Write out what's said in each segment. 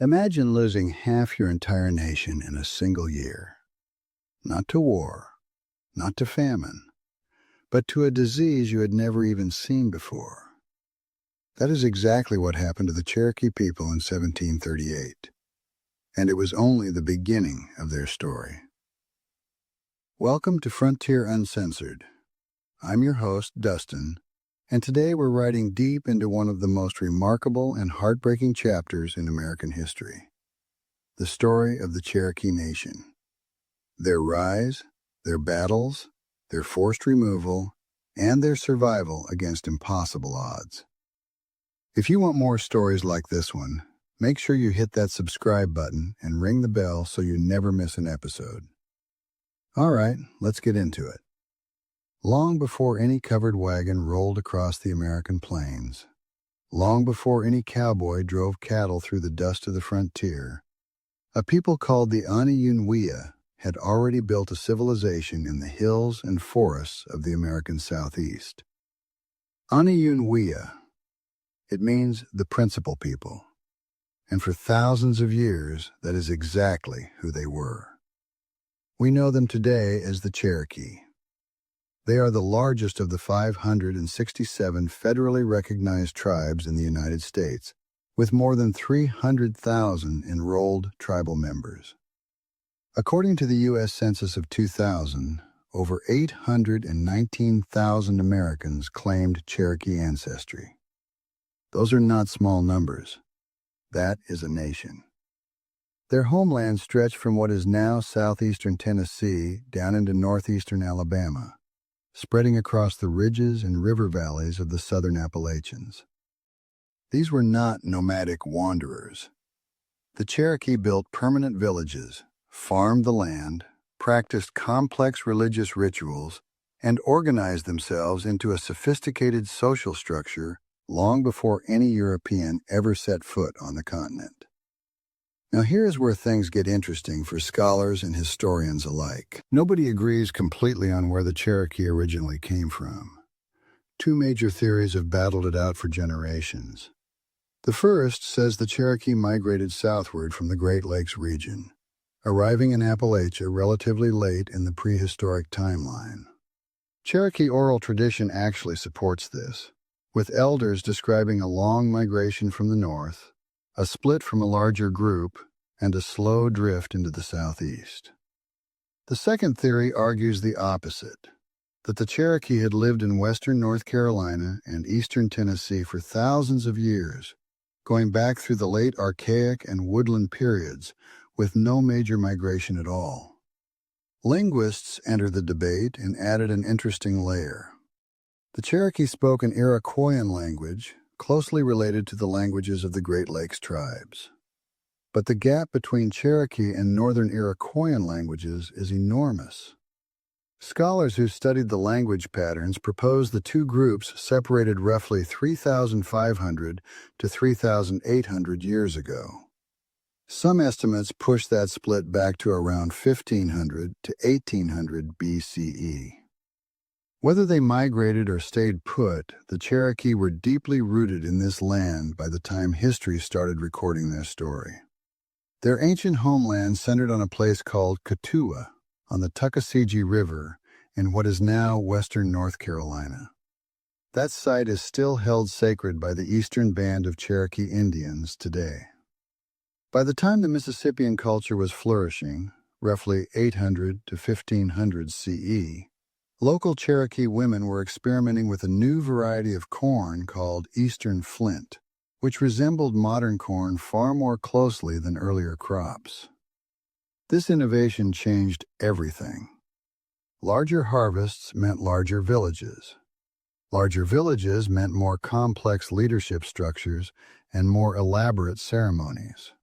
Imagine losing half your entire nation in a single year. Not to war, not to famine, but to a disease you had never even seen before. That is exactly what happened to the Cherokee people in 1738, and it was only the beginning of their story. Welcome to Frontier Uncensored. I'm your host, Dustin, and today we're riding deep into one of the most remarkable and heartbreaking chapters in American history, the story of the Cherokee Nation. Their rise, their battles, their forced removal, and their survival against impossible odds. If you want more stories like this one, make sure you hit that subscribe button and ring the bell so you never miss an episode. All right, let's get into it. Long before any covered wagon rolled across the American plains, long before any cowboy drove cattle through the dust of the frontier, a people called the Untold had already built a civilization in the hills and forests of the American Southeast. Untold, it means the principal people, and for thousands of years that is exactly who they were. We know them today as the Cherokee. They are the largest of the 567 federally recognized tribes in the United States, with more than 300,000 enrolled tribal members. According to the U.S. Census of 2000, over 819,000 Americans claimed Cherokee ancestry. Those are not small numbers. That is a nation. Their homeland stretched from what is now southeastern Tennessee down into northeastern Alabama, spreading across the ridges and river valleys of the southern Appalachians. These were not nomadic wanderers. The Cherokee built permanent villages, farmed the land, practiced complex religious rituals, and organized themselves into a sophisticated social structure long before any European ever set foot on the continent. Now here's where things get interesting for scholars and historians alike. Nobody agrees completely on where the Cherokee originally came from. Two major theories have battled it out for generations. The first says the Cherokee migrated southward from the Great Lakes region, arriving in Appalachia relatively late in the prehistoric timeline. Cherokee oral tradition actually supports this, with elders describing a long migration from the north, a split from a larger group, and a slow drift into the southeast. The second theory argues the opposite, that the Cherokee had lived in western North Carolina and eastern Tennessee for thousands of years, going back through the late Archaic and woodland periods with no major migration at all. Linguists entered the debate and added an interesting layer. The Cherokee spoke an Iroquoian language, closely related to the languages of the Great Lakes tribes. But the gap between Cherokee and Northern Iroquoian languages is enormous. Scholars who studied the language patterns propose the two groups separated roughly 3,500 to 3,800 years ago. Some estimates push that split back to around 1,500 to 1,800 BCE. Whether they migrated or stayed put, the Cherokee were deeply rooted in this land by the time history started recording their story. Their ancient homeland centered on a place called Katua on the Tuckasegee River in what is now western North Carolina. That site is still held sacred by the Eastern Band of Cherokee Indians today. By the time the Mississippian culture was flourishing, roughly 800 to 1500 CE, local Cherokee women were experimenting with a new variety of corn called Eastern Flint, which resembled modern corn far more closely than earlier crops. This innovation changed everything. Larger harvests meant larger villages. Larger villages meant more complex leadership structures and more elaborate ceremonies.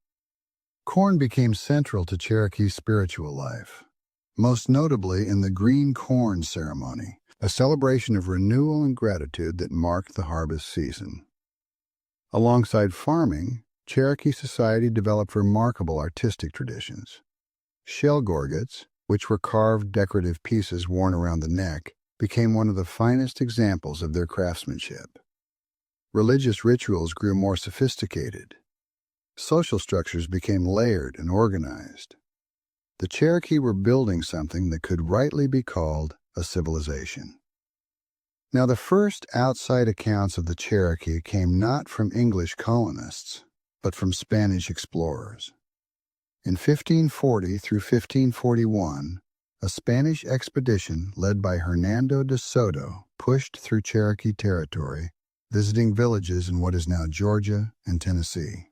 Corn became central to Cherokee spiritual life, most notably in the Green Corn Ceremony, a celebration of renewal and gratitude that marked the harvest season. Alongside farming, Cherokee society developed remarkable artistic traditions. Shell gorgets, which were carved decorative pieces worn around the neck, became one of the finest examples of their craftsmanship. Religious rituals grew more sophisticated. Social structures became layered and organized. The Cherokee were building something that could rightly be called a civilization. Now, the first outside accounts of the Cherokee came not from English colonists, but from Spanish explorers. In 1540 through 1541, a Spanish expedition led by Hernando de Soto pushed through Cherokee territory, visiting villages in what is now Georgia and Tennessee.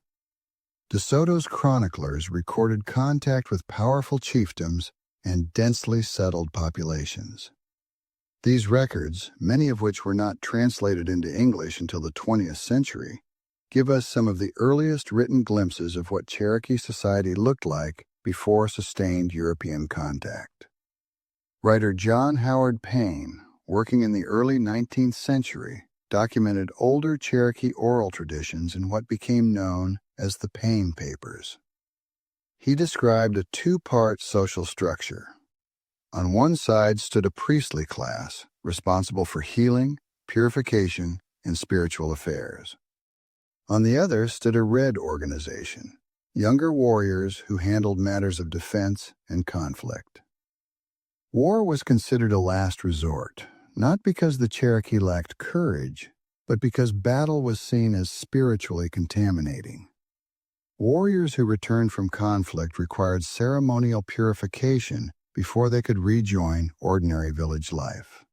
De Soto's chroniclers recorded contact with powerful chiefdoms and densely settled populations. These records, many of which were not translated into English until the 20th century, give us some of the earliest written glimpses of what Cherokee society looked like before sustained European contact. Writer John Howard Payne, working in the early 19th century, documented older Cherokee oral traditions in what became known as the Payne Papers. He described a two-part social structure. On one side stood a priestly class, responsible for healing, purification, and spiritual affairs. On the other stood a red organization, younger warriors who handled matters of defense and conflict. War was considered a last resort, not because the Cherokee lacked courage, but because battle was seen as spiritually contaminating. Warriors who returned from conflict required ceremonial purification before they could rejoin ordinary village life.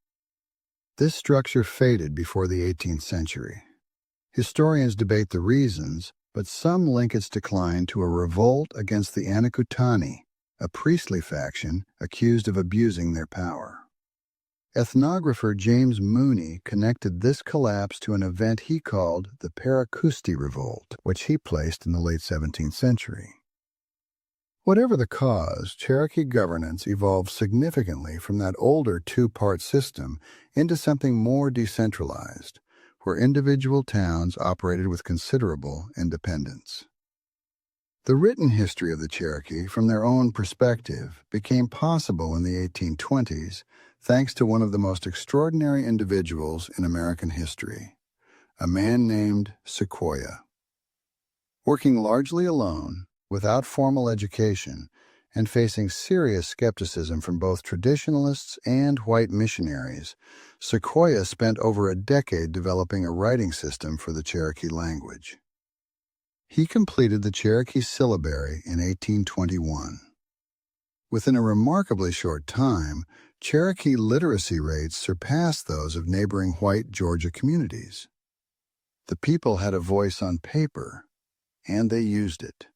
This structure faded before the 18th century. Historians debate the reasons, but some link its decline to a revolt against the Anakutani, a priestly faction accused of abusing their power. Ethnographer James Mooney connected this collapse to an event he called the Paracusti Revolt, which he placed in the late 17th century. Whatever the cause, Cherokee governance evolved significantly from that older two-part system into something more decentralized, where individual towns operated with considerable independence. The written history of the Cherokee, from their own perspective, became possible in the 1820s thanks to one of the most extraordinary individuals in American history, a man named Sequoyah. Working largely alone, without formal education, and facing serious skepticism from both traditionalists and white missionaries, Sequoyah spent over a decade developing a writing system for the Cherokee language. He completed the Cherokee syllabary in 1821. Within a remarkably short time, Cherokee literacy rates surpassed those of neighboring white Georgia communities. The people had a voice on paper, and they used it.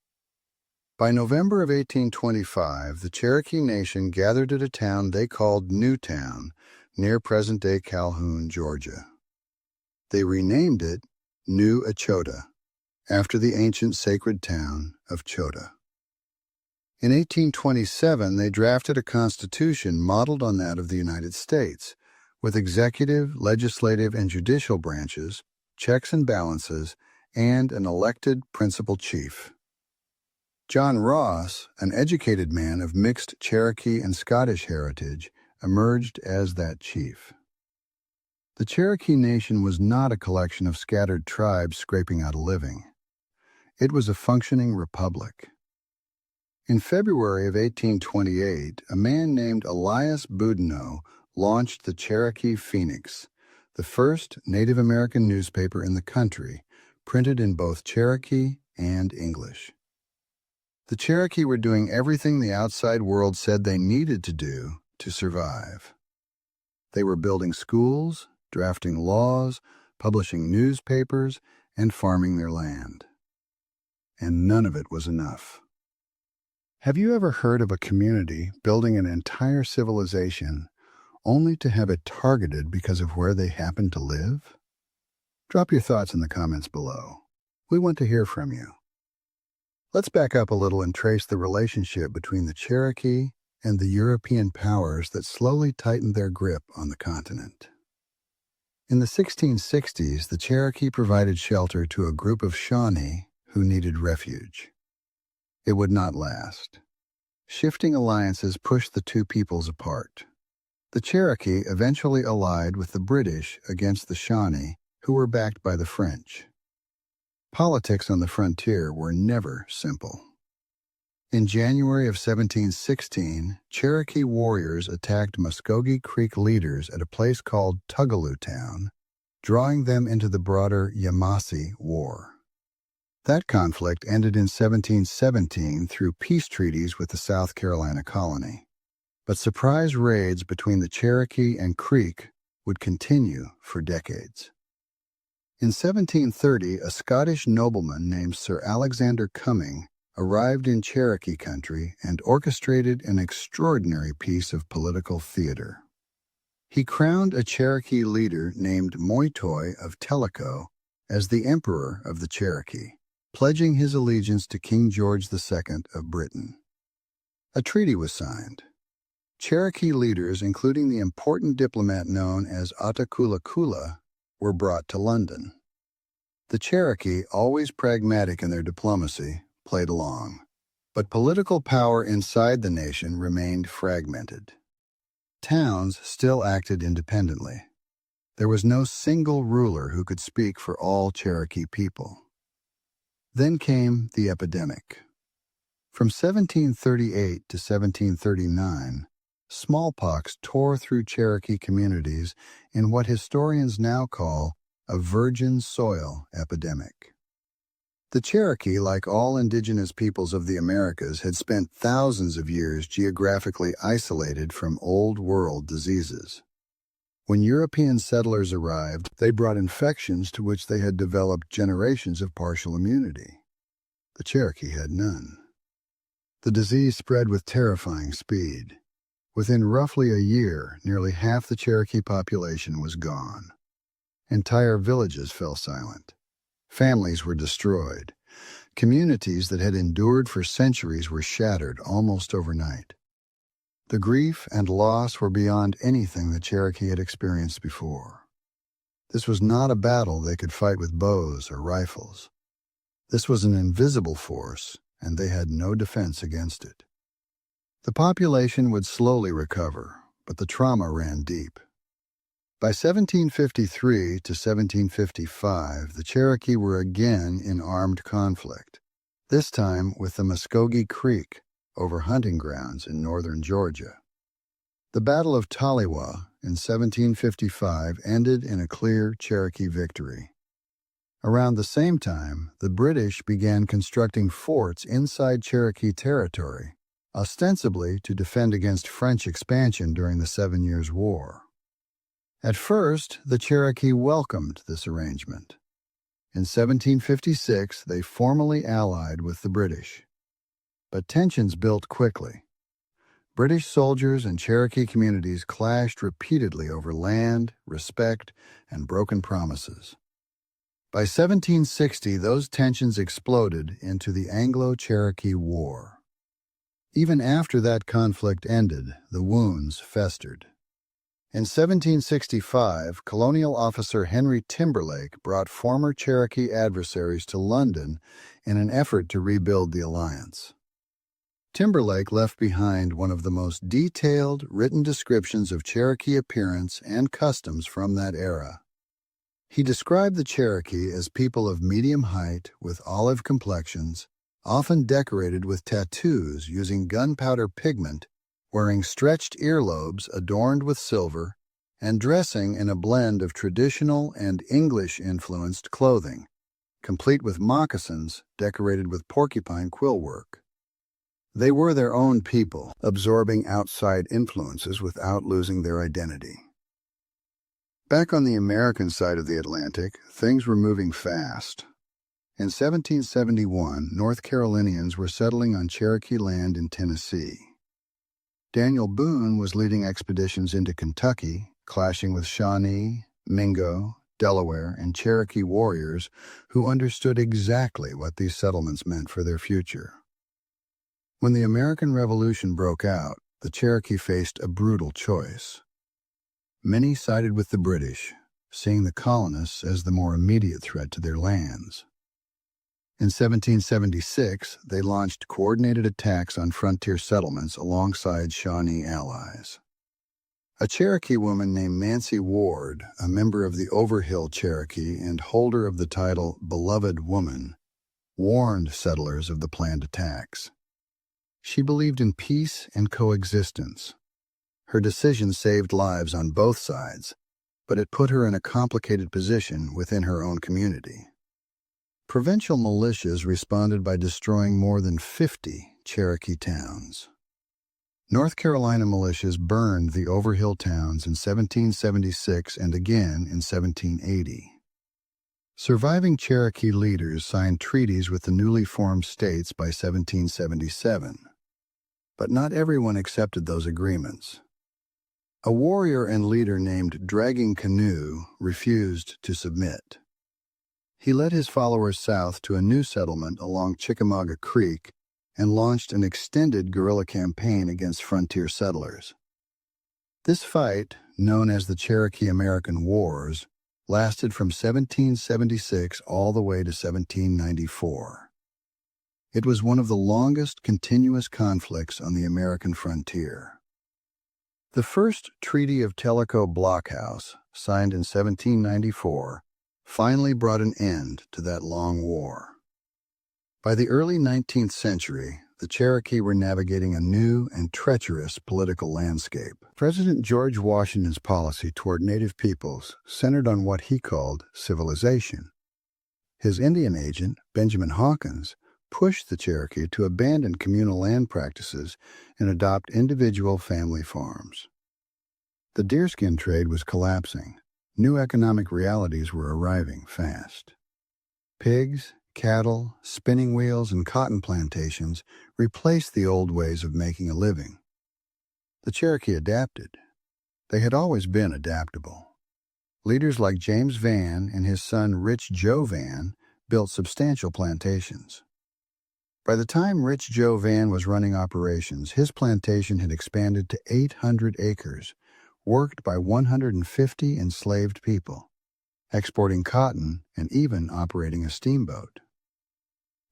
By November of 1825, the Cherokee Nation gathered at a town they called Newtown, near present-day Calhoun, Georgia. They renamed it New Echota, after the ancient sacred town of Chota. In 1827, they drafted a constitution modeled on that of the United States, with executive, legislative, and judicial branches, checks and balances, and an elected principal chief. John Ross, an educated man of mixed Cherokee and Scottish heritage, emerged as that chief. The Cherokee Nation was not a collection of scattered tribes scraping out a living. It was a functioning republic. In February of 1828, a man named Elias Boudinot launched the Cherokee Phoenix, the first Native American newspaper in the country, printed in both Cherokee and English. The Cherokee were doing everything the outside world said they needed to do to survive. They were building schools, drafting laws, publishing newspapers, and farming their land. And none of it was enough. Have you ever heard of a community building an entire civilization only to have it targeted because of where they happen to live? Drop your thoughts in the comments below. We want to hear from you. Let's back up a little and trace the relationship between the Cherokee and the European powers that slowly tightened their grip on the continent. In the 1660s, the Cherokee provided shelter to a group of Shawnee who needed refuge. It would not last. Shifting alliances pushed the two peoples apart. The Cherokee eventually allied with the British against the Shawnee, who were backed by the French. Politics on the frontier were never simple. In January of 1716, Cherokee warriors attacked Muskogee Creek leaders at a place called Tugaloo Town, drawing them into the broader Yamasee War. That conflict ended in 1717 through peace treaties with the South Carolina colony. But surprise raids between the Cherokee and Creek would continue for decades. In 1730, a Scottish nobleman named Sir Alexander Cumming arrived in Cherokee country and orchestrated an extraordinary piece of political theater. He crowned a Cherokee leader named Moytoy of Tellico as the Emperor of the Cherokee, pledging his allegiance to King George II of Britain. A treaty was signed. Cherokee leaders, including the important diplomat known as Ottakulla, were brought to London. The Cherokee, always pragmatic in their diplomacy, played along, but political power inside the nation remained fragmented. Towns still acted independently. There was no single ruler who could speak for all Cherokee people. Then came the epidemic. From 1738 to 1739, smallpox tore through Cherokee communities in what historians now call a virgin soil epidemic. The Cherokee, like all indigenous peoples of the Americas, had spent thousands of years geographically isolated from Old World diseases. When European settlers arrived, they brought infections to which they had developed generations of partial immunity. The Cherokee had none. The disease spread with terrifying speed. Within roughly a year, nearly half the Cherokee population was gone. Entire villages fell silent. Families were destroyed. Communities that had endured for centuries were shattered almost overnight. The grief and loss were beyond anything the Cherokee had experienced before. This was not a battle they could fight with bows or rifles. This was an invisible force, and they had no defense against it. The population would slowly recover, but the trauma ran deep. By 1753 to 1755, the Cherokee were again in armed conflict, this time with the Muskogee Creek over hunting grounds in northern Georgia. The Battle of Taliwa in 1755 ended in a clear Cherokee victory. Around the same time, the British began constructing forts inside Cherokee territory, ostensibly to defend against French expansion during the 7 Years' War. At first, the Cherokee welcomed this arrangement. In 1756, they formally allied with the British. But tensions built quickly. British soldiers and Cherokee communities clashed repeatedly over land, respect, and broken promises. By 1760, those tensions exploded into the Anglo-Cherokee War. Even after that conflict ended, the wounds festered. In 1765, colonial officer Henry Timberlake brought former Cherokee adversaries to London in an effort to rebuild the alliance. Timberlake left behind one of the most detailed written descriptions of Cherokee appearance and customs from that era. He described the Cherokee as people of medium height with olive complexions, often decorated with tattoos using gunpowder pigment, wearing stretched earlobes adorned with silver, and dressing in a blend of traditional and English-influenced clothing, complete with moccasins decorated with porcupine quill work. They were their own people, absorbing outside influences without losing their identity. Back on the American side of the Atlantic, things were moving fast. In 1771, North Carolinians were settling on Cherokee land in Tennessee. Daniel Boone was leading expeditions into Kentucky, clashing with Shawnee, Mingo, Delaware, and Cherokee warriors who understood exactly what these settlements meant for their future. When the American Revolution broke out, the Cherokee faced a brutal choice. Many sided with the British, seeing the colonists as the more immediate threat to their lands. In 1776, they launched coordinated attacks on frontier settlements alongside Shawnee allies. A Cherokee woman named Nancy Ward, a member of the Overhill Cherokee and holder of the title Beloved Woman, warned settlers of the planned attacks. She believed in peace and coexistence. Her decision saved lives on both sides, but it put her in a complicated position within her own community. Provincial militias responded by destroying more than 50 Cherokee towns. North Carolina militias burned the Overhill towns in 1776 and again in 1780. Surviving Cherokee leaders signed treaties with the newly formed states by 1777. But not everyone accepted those agreements. A warrior and leader named Dragging Canoe refused to submit. He led his followers south to a new settlement along Chickamauga Creek and launched an extended guerrilla campaign against frontier settlers. This fight, known as the Cherokee-American Wars, lasted from 1776 all the way to 1794. It was one of the longest continuous conflicts on the American frontier. The first Treaty of Tellico Blockhouse, signed in 1794, finally brought an end to that long war. By the early 19th century, the Cherokee were navigating a new and treacherous political landscape. President George Washington's policy toward Native peoples centered on what he called civilization. His Indian agent, Benjamin Hawkins, pushed the Cherokee to abandon communal land practices and adopt individual family farms. The deerskin trade was collapsing. New economic realities were arriving fast. Pigs, cattle, spinning wheels, and cotton plantations replaced the old ways of making a living. The Cherokee adapted. They had always been adaptable. Leaders like James Vann and his son Rich Joe Vann built substantial plantations. By the time Rich Joe Vann was running operations, his plantation had expanded to 800 acres, worked by 150 enslaved people, exporting cotton and even operating a steamboat.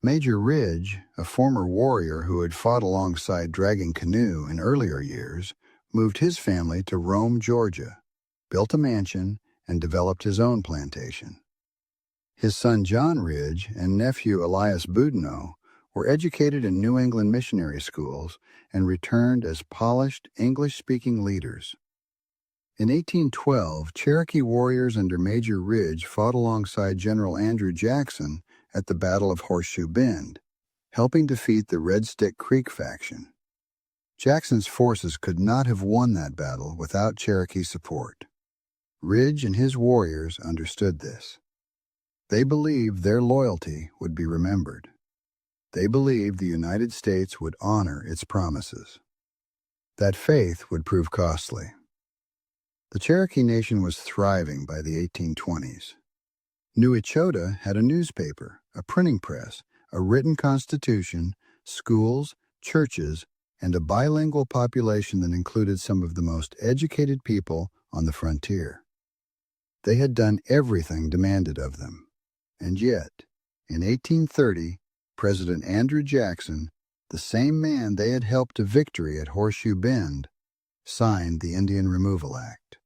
Major Ridge, a former warrior who had fought alongside Dragging Canoe in earlier years, moved his family to Rome, Georgia, built a mansion, and developed his own plantation. His son John Ridge and nephew Elias Boudinot were educated in New England missionary schools and returned as polished English-speaking leaders. In 1812, Cherokee warriors under Major Ridge fought alongside General Andrew Jackson at the Battle of Horseshoe Bend, helping defeat the Red Stick Creek faction. Jackson's forces could not have won that battle without Cherokee support. Ridge and his warriors understood this. They believed their loyalty would be remembered. They believed the United States would honor its promises. That faith would prove costly. The Cherokee Nation was thriving by the 1820s. New Echota had a newspaper, a printing press, a written constitution, schools, churches, and a bilingual population that included some of the most educated people on the frontier. They had done everything demanded of them. And yet, in 1830, President Andrew Jackson, the same man they had helped to victory at Horseshoe Bend, signed the Indian Removal Act.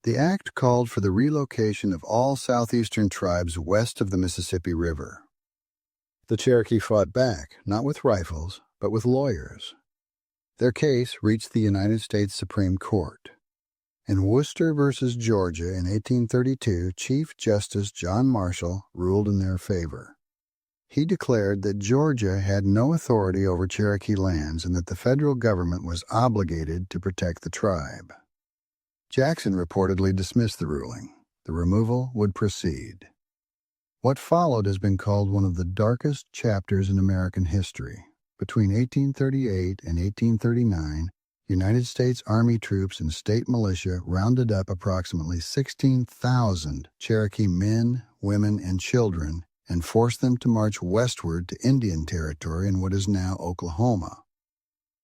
The act called for the relocation of all southeastern tribes west of the Mississippi River. The Cherokee fought back, not with rifles, but with lawyers. Their case reached the United States Supreme Court. In Worcester v. Georgia in 1832, Chief Justice John Marshall ruled in their favor. He declared that Georgia had no authority over Cherokee lands and that the federal government was obligated to protect the tribe. Jackson reportedly dismissed the ruling. The removal would proceed. What followed has been called one of the darkest chapters in American history. Between 1838 and 1839, United States Army troops and state militia rounded up approximately 16,000 Cherokee men, women, and children and forced them to march westward to Indian Territory in what is now Oklahoma.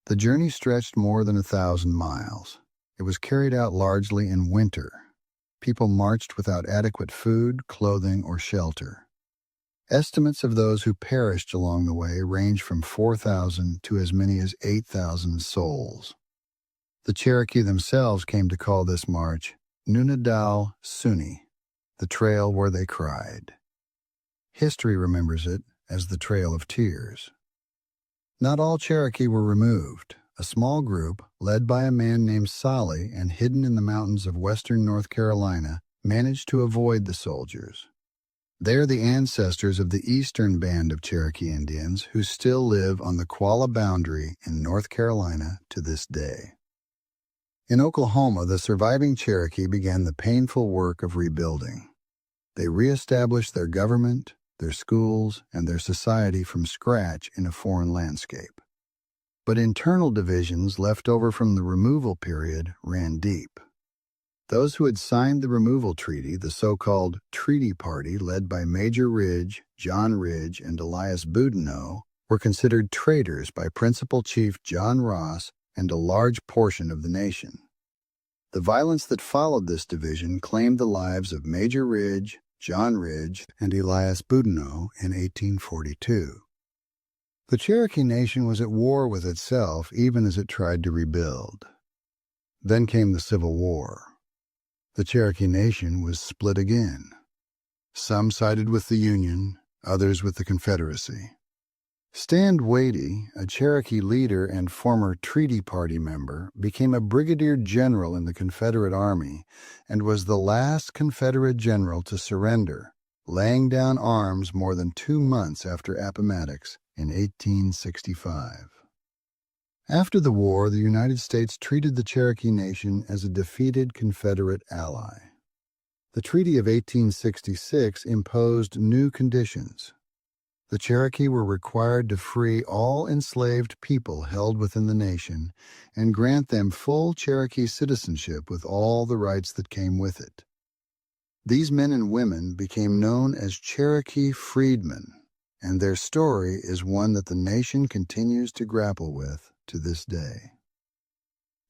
The journey stretched more than 1,000 miles. It was carried out largely in winter. People marched without adequate food, clothing, or shelter. Estimates of those who perished along the way range from 4,000 to as many as 8,000 souls. The Cherokee themselves came to call this march Nunadal Suni, the trail where they cried. History remembers it as the Trail of Tears. Not all Cherokee were removed. A small group, led by a man named Solly and hidden in the mountains of western North Carolina, managed to avoid the soldiers. They're the ancestors of the eastern band of Cherokee Indians who still live on the Qualla boundary in North Carolina to this day. In Oklahoma, the surviving Cherokee began the painful work of rebuilding. They reestablished their government, their schools, and their society from scratch in a foreign landscape. But internal divisions left over from the removal period ran deep. Those who had signed the removal treaty, the so-called Treaty Party led by Major Ridge, John Ridge, and Elias Boudinot, were considered traitors by Principal Chief John Ross and a large portion of the nation. The violence that followed this division claimed the lives of Major Ridge, John Ridge, and Elias Boudinot in 1842. The Cherokee Nation was at war with itself even as it tried to rebuild. Then came the Civil War. The Cherokee Nation was split again. Some sided with the Union, others with the Confederacy. Stand Watie, a Cherokee leader and former Treaty Party member, became a brigadier general in the Confederate Army and was the last Confederate general to surrender, laying down arms more than 2 months after Appomattox in 1865. After the war, the United States treated the Cherokee Nation as a defeated Confederate ally. The Treaty of 1866 imposed new conditions. The Cherokee were required to free all enslaved people held within the nation and grant them full Cherokee citizenship with all the rights that came with it. These men and women became known as Cherokee freedmen, and their story is one that the nation continues to grapple with to this day.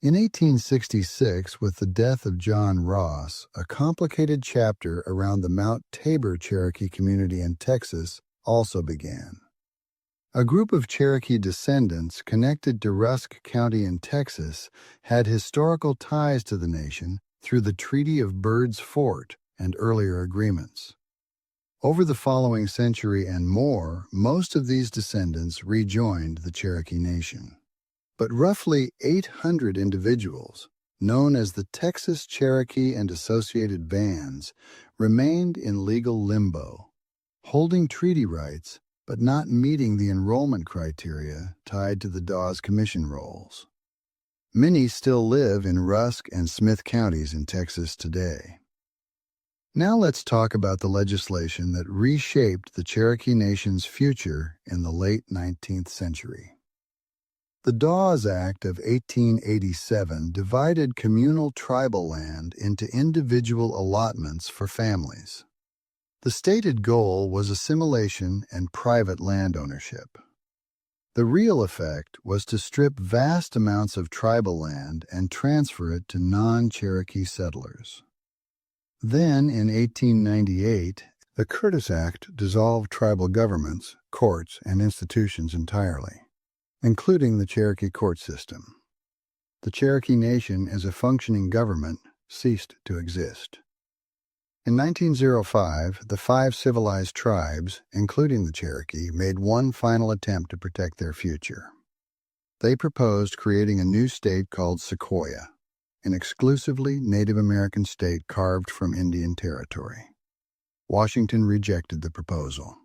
In 1866, with the death of John Ross, a complicated chapter around the Mount Tabor Cherokee community in Texas also began. A group of Cherokee descendants connected to Rusk County in Texas had historical ties to the nation through the Treaty of Bird's Fort and earlier agreements. Over the following century and more, most of these descendants rejoined the Cherokee Nation. But roughly 800 individuals, known as the Texas Cherokee and Associated Bands, remained in legal limbo, holding treaty rights but not meeting the enrollment criteria tied to the Dawes Commission rolls. Many still live in Rusk and Smith counties in Texas today. Now let's talk about the legislation that reshaped the Cherokee Nation's future in the late 19th century. The Dawes Act of 1887 divided communal tribal land into individual allotments for families. The stated goal was assimilation and private land ownership. The real effect was to strip vast amounts of tribal land and transfer it to non-Cherokee settlers. Then, in 1898, the Curtis Act dissolved tribal governments, courts, and institutions entirely, including the Cherokee court system. The Cherokee Nation as a functioning government ceased to exist. In 1905, the 5 civilized tribes, including the Cherokee, made one final attempt to protect their future. They proposed creating a new state called Sequoia, an exclusively Native American state carved from Indian territory. Washington rejected the proposal.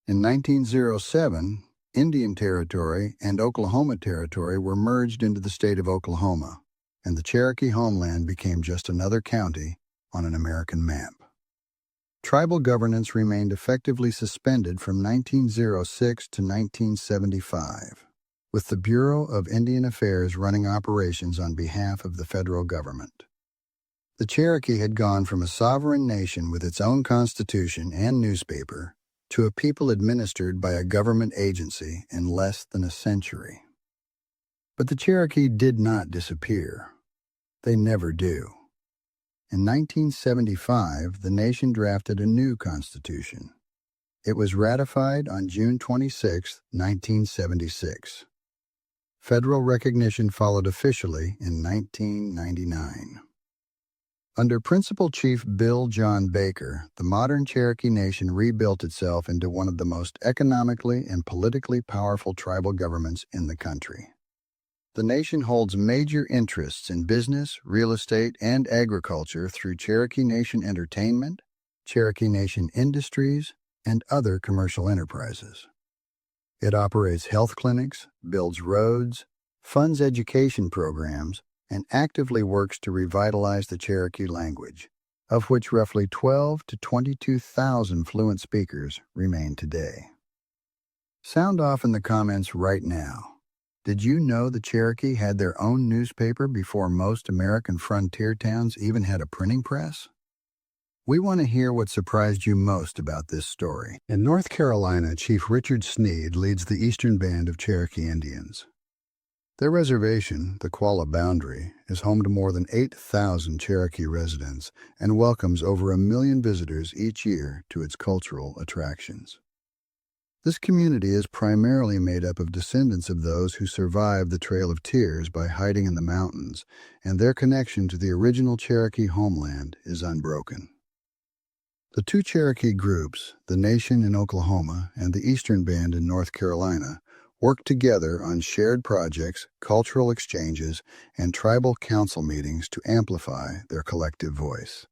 In 1907, Indian Territory and Oklahoma Territory were merged into the state of Oklahoma, and the Cherokee homeland became just another county on an American map. Tribal governance remained effectively suspended from 1906 to 1975, with the Bureau of Indian Affairs running operations on behalf of the federal government. The Cherokee had gone from a sovereign nation with its own constitution and newspaper to a people administered by a government agency in less than a century. But the Cherokee did not disappear. They never do. In 1975, the nation drafted a new constitution. It was ratified on June 26, 1976. Federal recognition followed officially in 1999. Under Principal Chief Bill John Baker, the modern Cherokee Nation rebuilt itself into one of the most economically and politically powerful tribal governments in the country. The nation holds major interests in business, real estate, and agriculture through Cherokee Nation Entertainment, Cherokee Nation Industries, and other commercial enterprises. It operates health clinics, builds roads, funds education programs, and actively works to revitalize the Cherokee language, of which roughly 12 to 22,000 fluent speakers remain today. Sound off in the comments right now. Did you know the Cherokee had their own newspaper before most American frontier towns even had a printing press? We want to hear what surprised you most about this story. In North Carolina, Chief Richard Sneed leads the Eastern Band of Cherokee Indians. Their reservation, the Qualla Boundary, is home to more than 8,000 Cherokee residents and welcomes over 1 million visitors each year to its cultural attractions. This community is primarily made up of descendants of those who survived the Trail of Tears by hiding in the mountains, and their connection to the original Cherokee homeland is unbroken. The two Cherokee groups, the Nation in Oklahoma and the Eastern Band in North Carolina, work together on shared projects, cultural exchanges, and tribal council meetings to amplify their collective voice.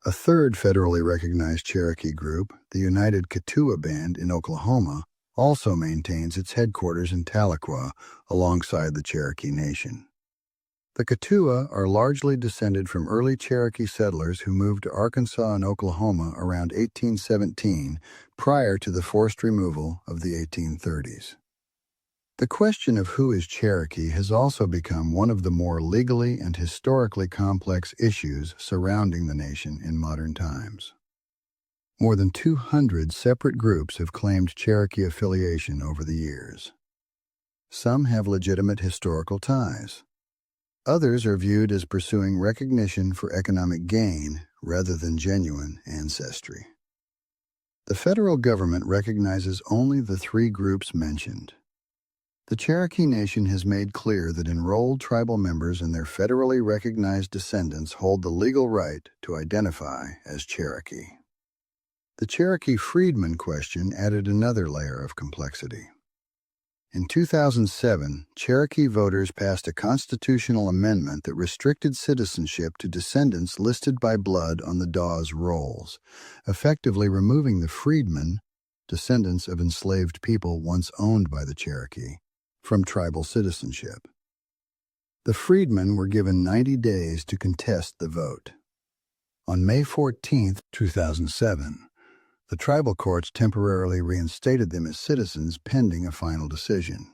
A third federally recognized Cherokee group, the United Kituwa Band in Oklahoma, also maintains its headquarters in Tahlequah alongside the Cherokee Nation. The Kituwa are largely descended from early Cherokee settlers who moved to Arkansas and Oklahoma around 1817 prior to the forced removal of the 1830s. The question of who is Cherokee has also become one of the more legally and historically complex issues surrounding the nation in modern times. More than 200 separate groups have claimed Cherokee affiliation over the years. Some have legitimate historical ties. Others are viewed as pursuing recognition for economic gain rather than genuine ancestry. The federal government recognizes only the three groups mentioned. The Cherokee Nation has made clear that enrolled tribal members and their federally recognized descendants hold the legal right to identify as Cherokee. The Cherokee freedmen question added another layer of complexity. In 2007, Cherokee voters passed a constitutional amendment that restricted citizenship to descendants listed by blood on the Dawes rolls, effectively removing the freedmen, descendants of enslaved people once owned by the Cherokee, from tribal citizenship. The freedmen were given 90 days to contest the vote. On May 14, 2007, the tribal courts temporarily reinstated them as citizens pending a final decision.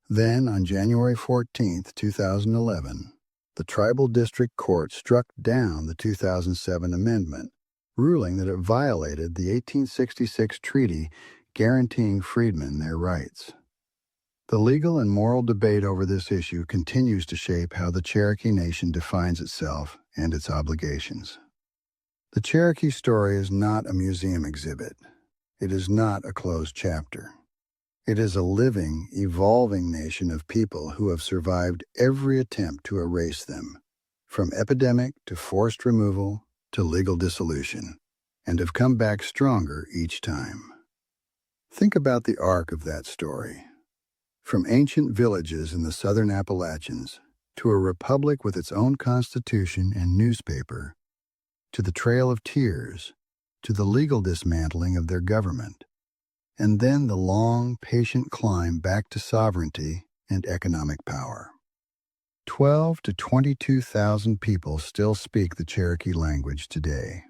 Then, on January 14, 2011, the Tribal District Court struck down the 2007 amendment, ruling that it violated the 1866 treaty guaranteeing freedmen their rights. The legal and moral debate over this issue continues to shape how the Cherokee Nation defines itself and its obligations. The Cherokee story is not a museum exhibit. It is not a closed chapter. It is a living, evolving nation of people who have survived every attempt to erase them, from epidemic to forced removal to legal dissolution, and have come back stronger each time. Think about the arc of that story. From ancient villages in the southern Appalachians to a republic with its own constitution and newspaper, to the Trail of Tears, to the legal dismantling of their government, and then the long, patient climb back to sovereignty and economic power. 12 to 22,000 people still speak the Cherokee language today.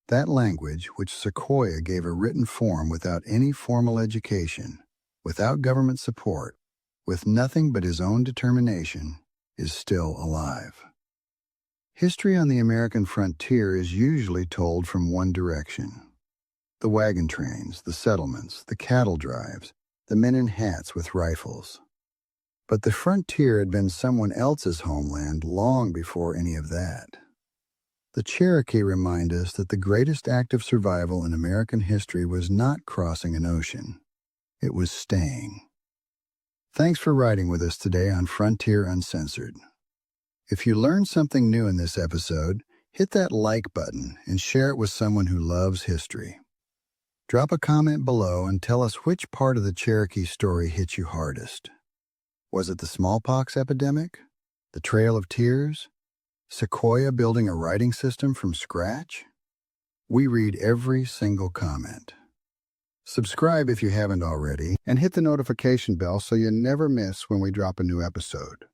That language, which Sequoyah gave a written form without any formal education, without government support, with nothing but his own determination, is still alive. History on the American frontier is usually told from one direction. The wagon trains, the settlements, the cattle drives, the men in hats with rifles. But the frontier had been someone else's homeland long before any of that. The Cherokee remind us that the greatest act of survival in American history was not crossing an ocean. It was staying. Thanks for riding with us today on Frontier Uncensored. If you learned something new in this episode, hit that like button and share it with someone who loves history. Drop a comment below and tell us which part of the Cherokee story hit you hardest. Was it the smallpox epidemic? The Trail of Tears? Sequoia building a writing system from scratch? We read every single comment. Subscribe if you haven't already, and hit the notification bell so you never miss when we drop a new episode.